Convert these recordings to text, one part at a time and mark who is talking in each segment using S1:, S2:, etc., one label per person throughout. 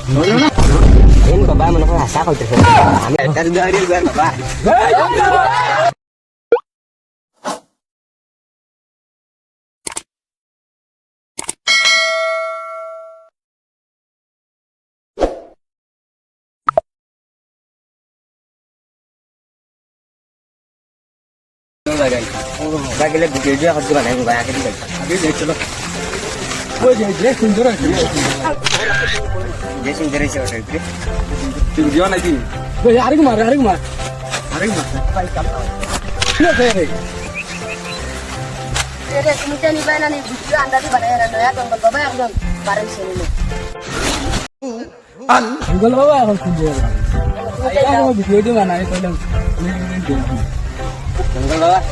S1: Yan baba mo na ko hasa ko ito. Ami tas dari gua baba. Bagile video aku juga naik banyak ini.
S2: আগে যাই চলো ওই যে সুন্দর আছে
S1: Jadi sendiri sih waktu itu.
S2: তুই video নাকি ওই আরেক মার ভাই কাল কি আছে রে
S3: Jadi kemudian ni bayar ni video anda di mana ya? Naya tongkol baba yang dong bareng sini ni.
S2: Google বাবা এখন খুঁজে আয়া ভিডিও দি বানাই কইলাম
S1: Jengkol bawah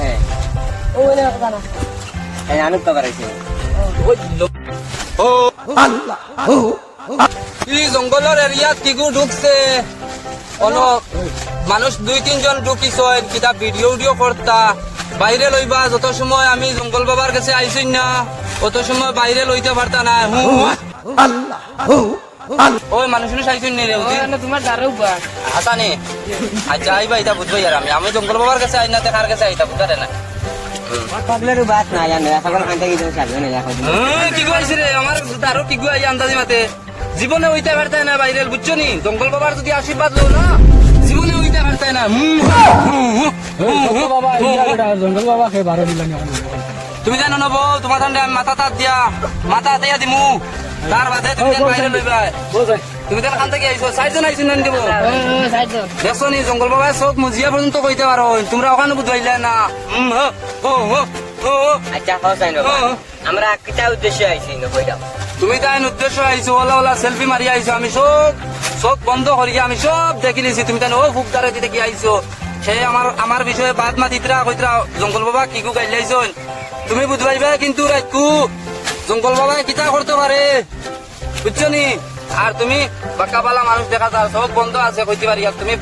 S3: Oh ini aku sana.
S1: kayak anu kabar sih.
S4: এই জঙ্গলের এরিয়াত কিগু ঢুকছে মানুষ 2-3 জন ঢুকিছে কিতা ভিডিও করতা বাইরে লইবা যত সময় আমি জঙ্গল বাবার কাছে আইছি না অত সময় বাইরে লইতে পারতা না ওই মানুষ আইছেন নি রে
S3: তোমার দারু বা.
S4: হাসানি আচ্ছা আইবা এটা বুঝবো আর আমি জঙ্গল বাবার কাছে আই না দেখার কাছে আইতা বুঝতে না
S1: Pagler bat na yan, sakal kanta gitu sabi na ya ko.
S4: কি গুয়াইছে রে আমার দারো কি গুয়াই আন্দাজি মাতে জীবনে হইতে পারতে না বাইরের বুঝছো নি জঙ্গল বাবার যদি আশীর্বাদ লো না জীবনে হইতে পারতে না
S2: বাবা জঙ্গল বাবা কে 12 দিলাম
S4: তুমি জানো না বউ তোমার ঠান্ডা আমি মাথা দিয়া দিমু তার বাদে তুমি যেন বাইরে লইবা তুমি যেন খান থেকে আইছো সাইজন আইছো না দেবো দেখছো নি জঙ্গল বাবা সব মুজিয়া পর্যন্ত কইতে পারো তোমরা ওখানে বুঝাইলে না
S1: Acha kau sain do. Amra kita uddesho aisi no koi daw.
S4: তুমি তাই উদ্দেশ্য আইছো ওলা সেলফি মারি আইছো আমি সব বন্ধ করিয়া আমি সব দেখি লিছি তুমি তাই ও ফুকদারে দিতে কি আইছো সে আমার বিষয়ে বাদ মাতিতরা কইতরা জঙ্গল বাবা কি গু গাইলাইছো তুমি বুঝবাইবা কিন্তু রাইকু জঙ্গল বাবা কিতা করতে পারে বুঝছো নি আর তুমি বাক্কাবালা মানুষ দেখা যাও সব বন্ধ আছে কইতে পারি আর তুমি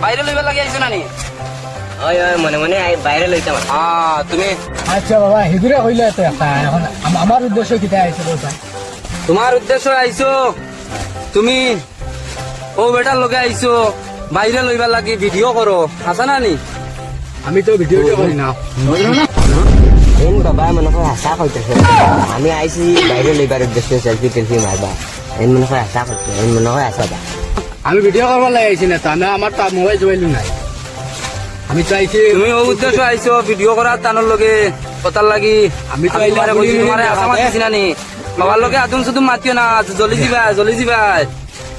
S4: বাইরে লইবা লাগি আইছো না নি
S1: Oy mone mone ai বাইরে লইতাম।
S4: তুমি
S2: আচ্ছা বাবা হিগুরে হইলে তো একটা এখন আমার উদ্দেশ্য কিটা আইছে বলছা
S4: তোমার উদ্দেশ্য আইছো তুমি ও বেটার লগে আইছো বাইরে লইবা লাগি ভিডিও করো হাসা না নি
S2: আমি তো ভিডিও করি না
S1: Yan baba mo na ko hasa ko ito. Ami aisi বাইরে লইবার উদ্দেশ্য সেলফি টেলফি মারবা। Yan mo na ko hasa ko. Yan mo na ko hasa ba.
S2: আমি ভিডিও করবার লাগে আইছি না তো আমি আমার তা মোবাইল জোবাইল নাই আমি চাইছি
S4: তুমি ও উদ্দেশ্য আইছো ভিডিও করার তানোর লগে কথার লাগি
S2: আমি তো
S4: আমি তোমারে
S2: আইলা
S4: কইছি
S2: বলি
S4: তোমারে আশা
S2: বাবা,
S4: মাতিছি না নি বাবার লগে আদম শুধু মাতিও না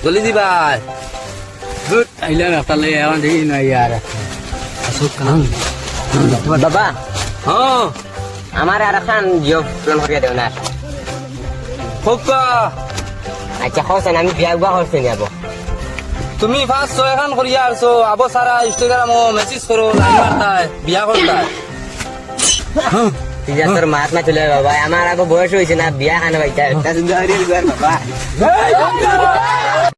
S4: জলদি দিবা
S2: গুড আইলাম একটা লাগে এখন দেখি না ইয়ার আসুক কাম
S1: Baba,
S4: হ্যাঁ
S1: আমার আর খান job plan করিয়া দেও না।
S4: খোকা
S1: Acha kau sain আমি বিয়া বা করতে যাব।
S4: তুমি ফার্স্ট ছয়খান করিয়া আসছো আবো সারা ইনস্টাগ্রাম মেসেজ করো লাইন মারতায় বিয়া করতায়
S1: Tidak termat mah চলে বাবা আমার আগে বয়স হইছে না বিয়া খান বাইতা। তাস দাঁড়িয়ে গেল বাবা।